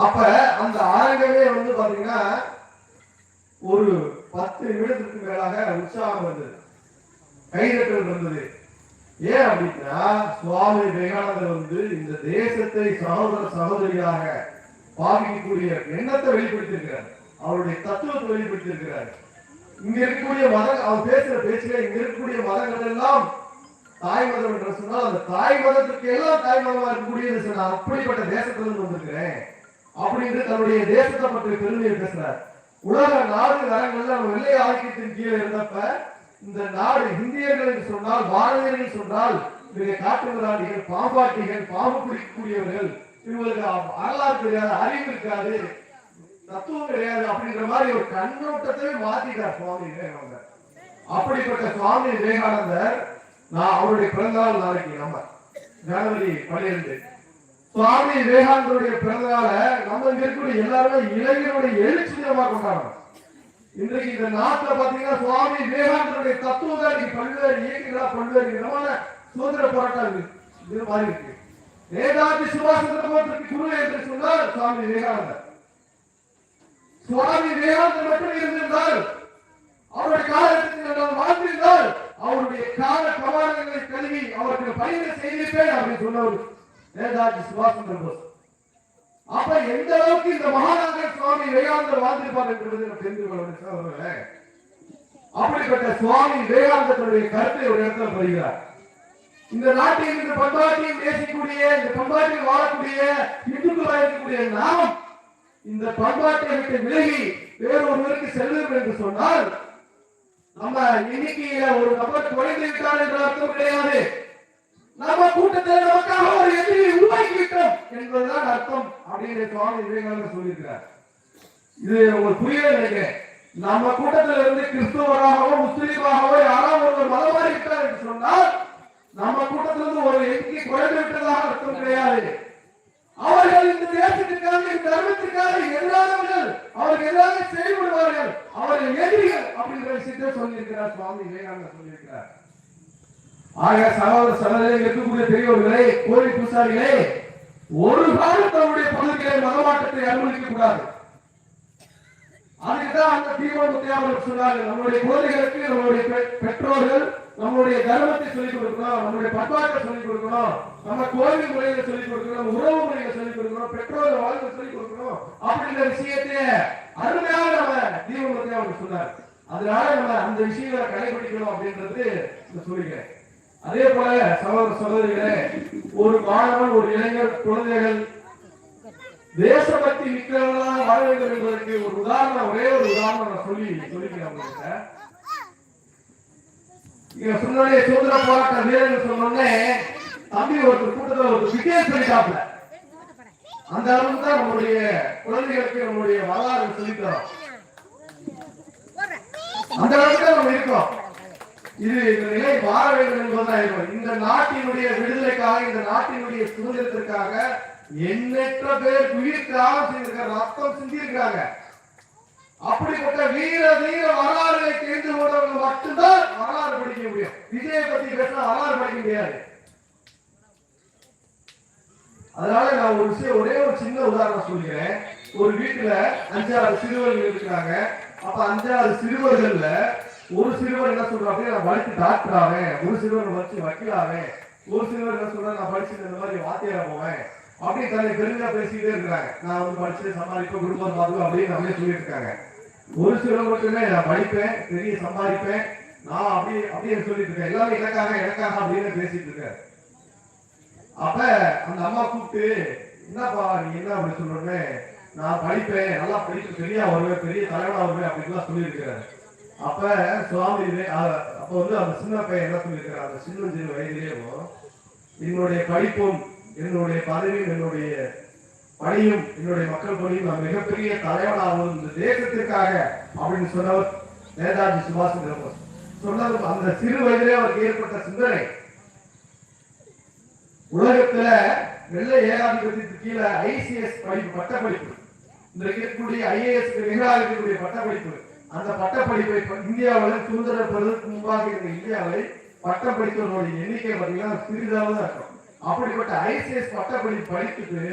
அப்ப அந்த அரங்கமே பாத்தீங்கன்னா ஒரு 10 நிமிடத்துக்கு மேலாக உற்சாகம் வந்தது, கைதட்டல் இருந்தது. ஏன் அப்படின்னா சுவாமி விவேகானந்தர் இந்த தேசத்தை சகோதர சகோதரியாக பாவிக்கக்கூடிய எண்ணத்தை வெளிப்படுத்தியிருக்கிறார், அவருடைய தத்துவத்தை வெளிப்படுத்தியிருக்கிறார். இங்க இருக்கக்கூடிய மதம், அவர் பேசுற பேச்சுல இங்க இருக்கக்கூடிய மதங்கள் எல்லாம் தாய் மதம் என்று சொன்னால் அந்த தாய் மதத்துக்கு எல்லாம் தாய் மதமா இருக்கக்கூடியது சொன்னார். அப்படிப்பட்ட தேசத்திலிருந்து வந்திருக்கிறேன் அப்படின்னு தன்னுடைய தேசத்தை பற்றி பெருமையை பேசுறார். உலக நாடு நரங்கள்ல நம்ம வெள்ளை ஆதிக்கத்தின் கீழே இருந்தப்ப இந்த நாடு இந்தியர்கள் என்று சொன்னால், பாரதியர்கள் சொன்னால் மிக காட்டுமிராண்டிகள், பாம்பாட்டிகள், பாம்பு பிடிக்கக்கூடியவர்கள், இவங்களுக்கு வரலாறு தெரியாது, அறிவு இருக்காது, தத்துவம் கிடையாது அப்படின்ற மாதிரி ஒரு கண்ணோட்டத்தை மாத்திட்டார் சுவாமி விவேகானந்தர். அப்படிப்பட்ட சுவாமி விவேகானந்தர் அவருடைய பிறந்தநாள் நாளைக்கு நம்ம ஜனவரி 12. சுவாமி விவேகானந்தருடைய பிறந்தநாள நம்ம இங்க இருக்கக்கூடிய எல்லாருமே இளைஞருடைய எழுச்சி தினமாக கொண்டாடுறோம். இன்றைக்கு இந்த நாட்டில் பாத்தீங்கன்னா சுவாமி விவேகானந்தருடைய தத்துவம் தான் பல்வேறு இயக்கங்களா பல்வேறு விதமான சுதந்திர போராட்டம் இது மாதிரி இருக்கு. நேதாஜி சுபாஷ் சந்திர போஸுக்கு குரு என்று சொன்னார் சுவாமி விவேகானந்தர். சுவாமி விவேகானந்தர் மட்டும் இருந்திருந்தால், அவருடைய காலகட்டத்தில் வாழ்ந்திருந்தால், அவருடைய கால பிரமாணங்களை கல்வி அவருக்கு பணியை செய்திருப்பேன் அப்படின்னு சொன்னவர் நேதாஜி சுபாஷ் சந்திர போஸ். அப்ப எந்த அளவுக்கு இந்த மகாநாயகர் சுவாமி விவேகானந்தர் வாழ்ந்திருப்பார் என்பதை தெரிந்து கொள்ள. அப்படிப்பட்ட சுவாமி விவேகானந்தருடைய கருத்தை ஒரு இடத்துல வருகிறார். இந்த நாட்டில் இந்த பண்பாட்டையும் நேசிக்கூடிய, இந்த பண்பாட்டில் வாழக்கூடிய இந்துக்களாக இருக்கக்கூடிய நாம் இந்த பண்பாட்டை விட்டு விலகி வேறொருவருக்கு செல்லும் என்று சொன்னால் நம்ம எண்ணிக்கையில ஒரு நபர் குறைந்து விட்டார் என்ற அர்த்தம் கிடையாது. நம்ம கூட்டத்தில் நமக்காக ஒரு எதிரியை உருவாக்கி விட்டோம் என்பதுதான் அர்த்தம் அப்படின்னு சுவாமி விவேகானந்தர் சொல்லியிருக்கிறார். இது உங்களுக்கு புரியவே நினைக்கிறேன். நம்ம கூட்டத்தில் இருந்து கிறிஸ்தவராகவோ முஸ்லீமாகவோ யாராவது ஒருவர் மதமாறி விட்டார் என்று சொன்னால் நம்ம கூட்டத்திலிருந்து ஒரு எண்ணிக்கை குறைந்து விட்டதாக அர்த்தம் கிடையாது. அவர்கள் இந்த தேசத்திற்காக, இந்த தர்மத்திற்காக எதிரானவர்கள், அவர்கள் எதிராக செயல்படுவார்கள், அவர்கள் எதிரிகள் அப்படின்ற விஷயத்தை சொல்லியிருக்கிறார் சுவாமி விவேகானந்தர் சொல்லியிருக்கிறார். ஆக சகோதர சகோதரிகள் இருக்கக்கூடிய பெரியவர்களே, கோவில் பூசாரிகளே, ஒரு காலம் தன்னுடைய பகுதிகளை மதமாற்றத்தை அனுமதிக்க கூடாது. அதுக்குதான் அந்த தீர்மானம் சொன்னார்கள். நம்முடைய குழந்தைகளுக்கு நம்முடைய பெற்றோர்கள் நம்முடைய தர்மத்தை சொல்லிக் கொடுக்கணும், நம்முடைய பண்பாட்டை சொல்லிக் கொடுக்கணும், நம்ம கோவில் முறைகளை சொல்லிக் கொடுக்கணும், உறவு முறைகளை சொல்லிக் கொடுக்கணும், பெற்றோர்கள் வாழ்க்கை சொல்லிக் கொடுக்கணும் அப்படிங்கிற விஷயத்தை அருமையாக நம்ம தீர்மானத்தை அவங்க சொன்னார். அதனால நம்ம அந்த விஷயங்களை கடைபிடிக்கணும் அப்படின்றது சொல்லிக்கிறேன். அதே போல சகோதர சகோதரிகளே, ஒரு மாணவன், ஒரு இளைஞர், குழந்தைகள் தேசபக்தி மிக்கவர்களாக வாழ வேண்டும் என்பதற்கு ஒரு உதாரணம், ஒரே ஒரு உதாரணம் நான் சொல்லிக்கிறேன். இங்க சொன்னே சுதந்திர போராட்ட வீரர்கள் சொன்னோடனே தம்பி ஒருத்தர் கூட்டத்தில் ஒரு விஜய் சொல்லிட்டாப்ல. அந்த அளவுக்கு தான் நம்முடைய குழந்தைகளுக்கு நம்முடைய வரலாறு சொல்லித்தரோம். அந்த அளவுக்கு தான் நம்ம இருக்கோம். இது இந்த நிலை மாற வேண்டும் என்பதுதான் இருக்கும். இந்த நாட்டினுடைய விடுதலைக்காக, இந்த நாட்டினுடைய சுதந்திரத்திற்காக எண்ணற்ற பேர் உயிர் தியாகம் செய்திருக்காங்க, ரத்தம் சிந்தியிருக்காங்க. அப்படிப்பட்ட வீர தீர வரலாறுகளை தெரிந்து கொண்டவர்கள் மட்டும்தான் வரலாறு படிக்க முடியும். விஜயை பத்தி பேசினா வரலாறு படிக்க முடியாது. அதனால நான் ஒரு விஷயம், ஒரே ஒரு சின்ன உதாரணம் சொல்கிறேன். ஒரு வீட்டுல 5-6 சிறுவர்கள் இருக்கிறாங்க. அப்ப 5-6 சிறுவர்கள்ல ஒரு சிறுவர் என்ன சொல்றாங்க, நான் படிச்சு டாக்டர் ஆவேன், ஒரு சிறுவர் படிச்சு வக்கீல் ஆவேன், ஒரு சிறுவர் என்ன சொல்றாங்க, நான் படிச்சு இந்த மாதிரி வாத்தியார போவேன் அப்படின்னு தன்னை பெருமையா பேசிக்கிட்டே இருக்கிறாங்க. நான் படிச்சு சம்பாதிப்பேன், குடும்பம் பார்த்துவேன் அப்படின்னு நம்மளே சொல்லிட்டு இருக்காங்க. ஒரு சிலர் மட்டுமே நான் படிப்பேன், பெரிய சம்பாதிப்பேன், நான் அப்படியே சொல்லிட்டு இருக்கேன். எல்லாரும் எனக்காக அப்படின்னு பேசிட்டு இருக்காரு. அப்ப அந்த அம்மா கூப்பிட்டு, என்னப்பா நீ என்ன அப்படி சொல்றேன்னு, நான் படிப்பேன், நல்லா படிச்சு பெரிய வருவேன், பெரிய தலைவனா வருவேன் அப்படின்லாம் சொல்லியிருக்கிறாரு. அப்ப சுவாமி அப்ப அந்த சின்ன பையன் என்ன சொல்லியிருக்கிறார், அந்த சின்ன வயதிலேயும் என்னுடைய படிப்பும், என்னுடைய பதவியும், என்னுடைய பணியும், என்னுடைய மக்கள் பணியும், நான் மிகப்பெரிய தலைவனாகவும் இந்த தேசத்திற்காக அப்படின்னு சொன்னவர் நேதாஜி சுபாஷ் சந்திர போஸ். சொன்னது அந்த சிறு வயதிலே அவருக்கு ஏற்பட்ட சிந்தனை. உலகத்துல வெள்ளை ஏகாதிபத்தியத்துக்கு கீழே ஐசிஎஸ் படிப்பு, பட்டப்படிப்பு, இந்த இருக்கக்கூடிய ஐஏஎஸ் நிகழாக இருக்கக்கூடிய பட்டப்படிப்பு, அந்த பட்டப்படிப்பை இந்தியாவில் சுதந்திரம் பெறுவதற்கு முன்பாக இருந்த இந்தியாவில் பட்டம் படித்தவர்களுடைய எண்ணிக்கை பார்த்தீங்கன்னா சிறிதாக தான் இருக்கும். அப்படிப்பட்ட ஐசிஎஸ் பட்டப்படிப்பு படித்துட்டு